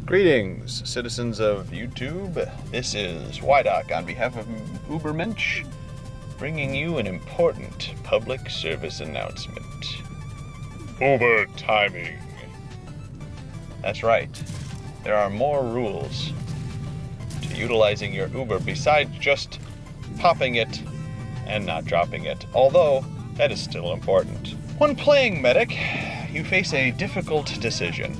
Greetings, citizens of YouTube. This is Wydock on behalf of Übermensch, bringing you an important public service announcement. Overtiming. That's right. There are more rules to utilizing your Uber besides just popping it and not dropping it, although that is still important. When playing Medic, you face a difficult decision.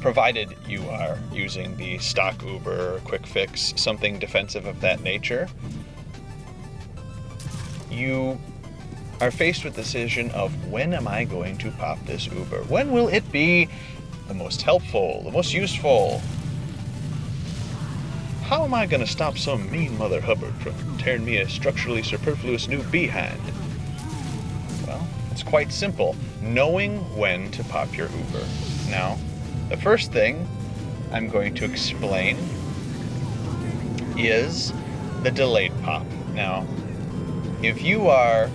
Provided you are using the stock Uber, quick fix, something defensive of that nature, you are faced with the decision of when am I going to pop this Uber? When will it be the most helpful, the most useful? How am I going to stop some mean Mother Hubbard from tearing me a structurally superfluous new behind? Well, it's quite simple. Knowing when to pop your Uber. Now, the first thing I'm going to explain is the delayed pop. Now, if you are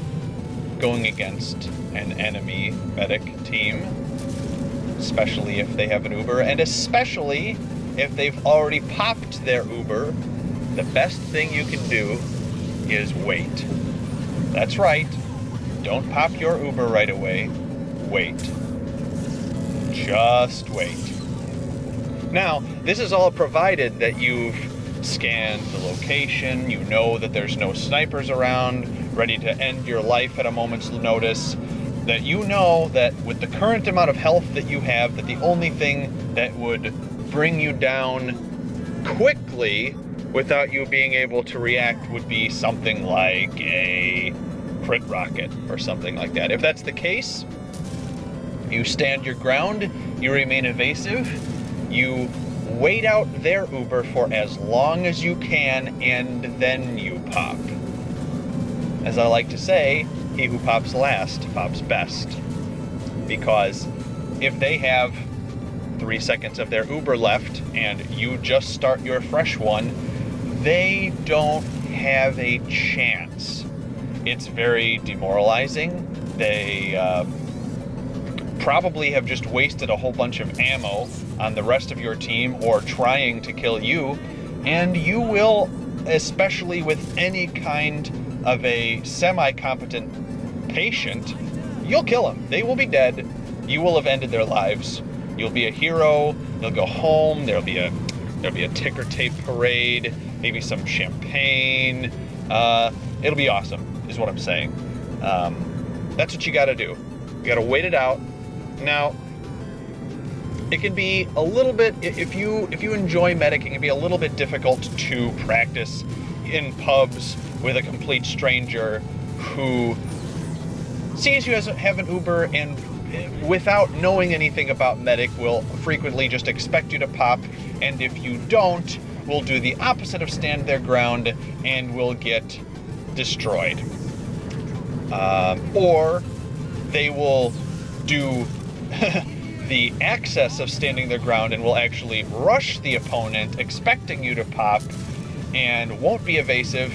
going against an enemy medic team, especially if they have an Uber, and especially if they've already popped their Uber, the best thing you can do is wait. That's right. Don't pop your Uber right away. Wait. Just wait. Now, this is all provided that you've scanned the location, you know that there's no snipers around, ready to end your life at a moment's notice, that you know that with the current amount of health that you have, that the only thing that would bring you down quickly without you being able to react would be something like a crit rocket or something like that. If that's the case, you stand your ground, you remain evasive, you wait out their Uber for as long as you can, and then you pop. As I like to say, he who pops last pops best. Because if they have 3 seconds of their Uber left and you just start your fresh one, they don't have a chance. It's very demoralizing. They probably have just wasted a whole bunch of ammo on the rest of your team or trying to kill you, and you will, especially with any kind of a semi-competent patient, you'll kill them. They will be dead. You will have ended their lives. You'll be a hero. You'll go home. There'll be a ticker tape parade, maybe some champagne. It'll be awesome, is what I'm saying. That's what you got to do. You got to wait it out. Now, it can be a little bit, if you enjoy Medic, it can be a little bit difficult to practice in pubs with a complete stranger who sees you as have an Uber and without knowing anything about Medic will frequently just expect you to pop, and if you don't, will do the opposite of stand their ground and will get destroyed. Or they will do the excess of standing their ground and will actually rush the opponent expecting you to pop and won't be evasive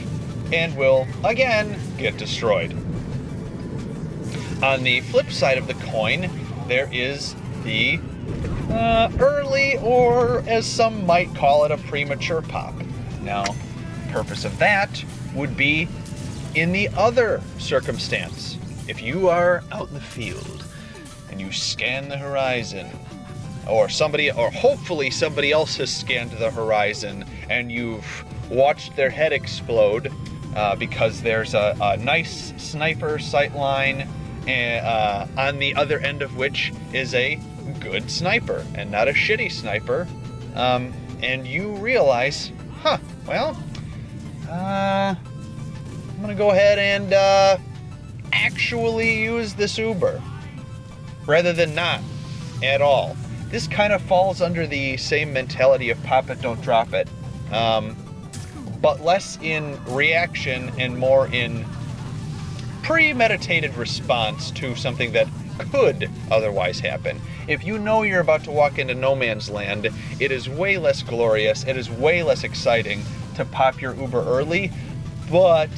and will again get destroyed. On the flip side of the coin, there is the early, or as some might call it, a premature pop. Now, the purpose of that would be in the other circumstance. If you are out in the field and you scan the horizon, or hopefully somebody else has scanned the horizon and you've watched their head explode because there's a nice sniper sight line on the other end of which is a good sniper and not a shitty sniper, and you realize, I'm gonna go ahead and actually use this Uber rather than not at all. This kind of falls under the same mentality of pop it, don't drop it, but less in reaction and more in premeditated response to something that could otherwise happen. If you know you're about to walk into no man's land, it is way less glorious, it is way less exciting to pop your Uber early, but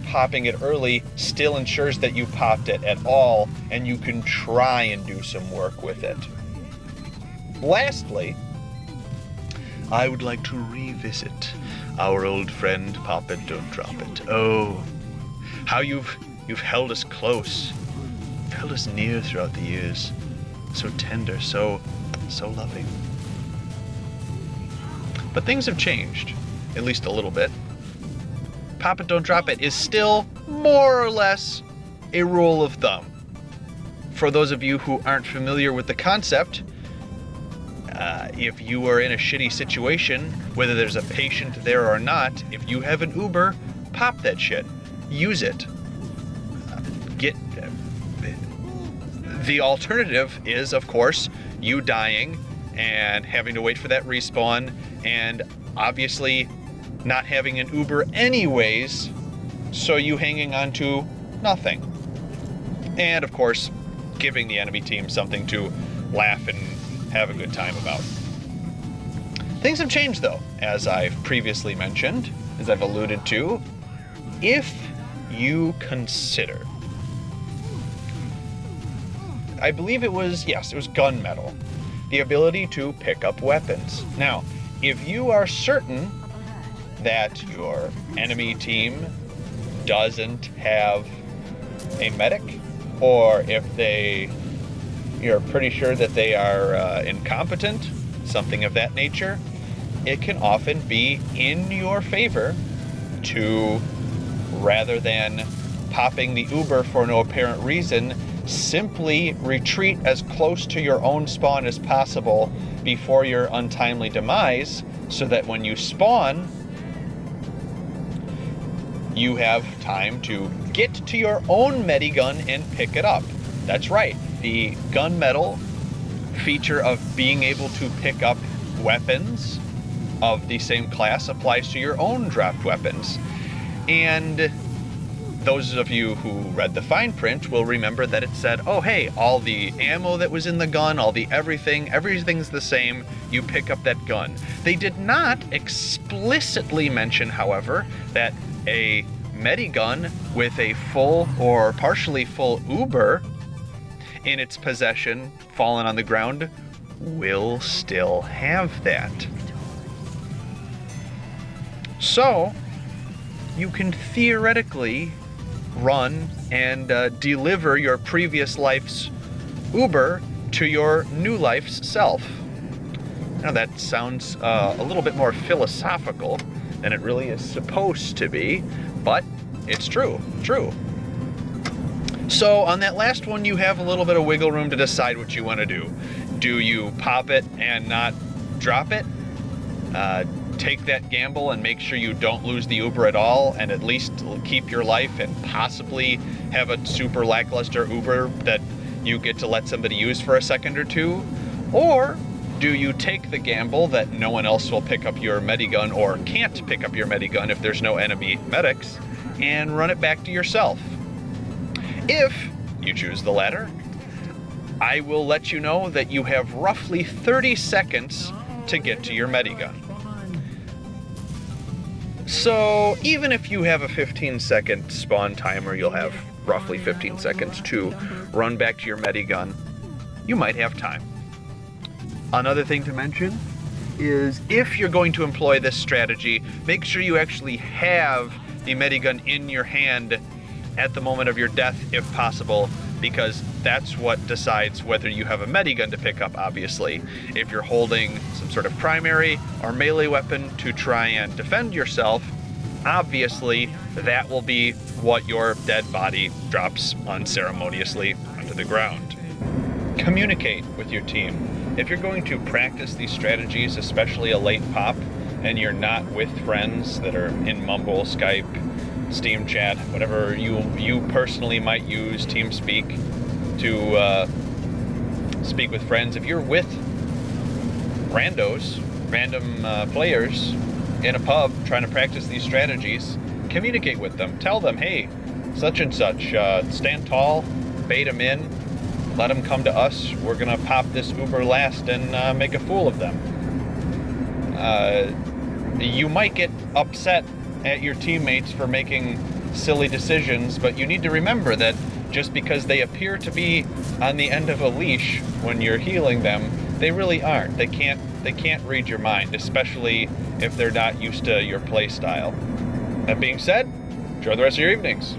popping it early still ensures that you popped it at all and you can try and do some work with it. Lastly, I would like to revisit our old friend Pop It, Don't Drop It. Oh, how you've held us close, held us near throughout the years. So tender, so loving. But things have changed, at least a little bit. Pop It, Don't Drop It is still more or less a rule of thumb. For those of you who aren't familiar with the concept, if you are in a shitty situation, whether there's a patient there or not, if you have an Uber, pop that shit. Use it. The alternative is, of course, you dying and having to wait for that respawn, and obviously not having an Uber anyways, so you hanging on to nothing. And of course, giving the enemy team something to laugh and have a good time about. Things have changed though, as I've previously mentioned, as I've alluded to. If you consider, I believe it was gunmetal, the ability to pick up weapons. Now, if you are certain that your enemy team doesn't have a medic, or if you're pretty sure that they are incompetent, something of that nature, it can often be in your favor to, rather than popping the Uber for no apparent reason, simply retreat as close to your own spawn as possible before your untimely demise, so that when you spawn, you have time to get to your own medigun and pick it up. That's right, the gunmetal feature of being able to pick up weapons of the same class applies to your own dropped weapons. And those of you who read the fine print will remember that it said, oh hey, all the ammo that was in the gun, all the everything's the same, you pick up that gun. They did not explicitly mention, however, that a medigun with a full or partially full Uber in its possession, fallen on the ground, will still have that. So, you can theoretically run and deliver your previous life's Uber to your new life's self. Now that sounds a little bit more philosophical than it really is supposed to be, but it's true. So on that last one, you have a little bit of wiggle room to decide what you want to do. Do you pop it and not drop it? Take that gamble and make sure you don't lose the Uber at all, and at least keep your life and possibly have a super lackluster Uber that you get to let somebody use for a second or two? Or do you take the gamble that no one else will pick up your medigun, or can't pick up your medigun if there's no enemy medics, and run it back to yourself? If you choose the latter, I will let you know that you have roughly 30 seconds to get to your medigun. So even if you have a 15-second spawn timer, you'll have roughly 15 seconds to run back to your medigun. You might have time. Another thing to mention is, if you're going to employ this strategy, make sure you actually have the medigun in your hand at the moment of your death, if possible, because that's what decides whether you have a medigun to pick up, obviously. If you're holding some sort of primary or melee weapon to try and defend yourself, obviously that will be what your dead body drops unceremoniously onto the ground. Communicate with your team. If you're going to practice these strategies, especially a late pop, and you're not with friends that are in Mumble, Skype, Steam Chat, whatever you personally might use, TeamSpeak, to speak with friends. If you're with random players in a pub trying to practice these strategies, communicate with them. Tell them, hey, such and such, stand tall, bait them in, let them come to us. We're gonna pop this Uber last and make a fool of them. You might get upset at your teammates for making silly decisions, but you need to remember that just because they appear to be on the end of a leash when you're healing them, They really aren't. They can't read your mind, especially if they're not used to your play style. That being said, enjoy the rest of your evenings.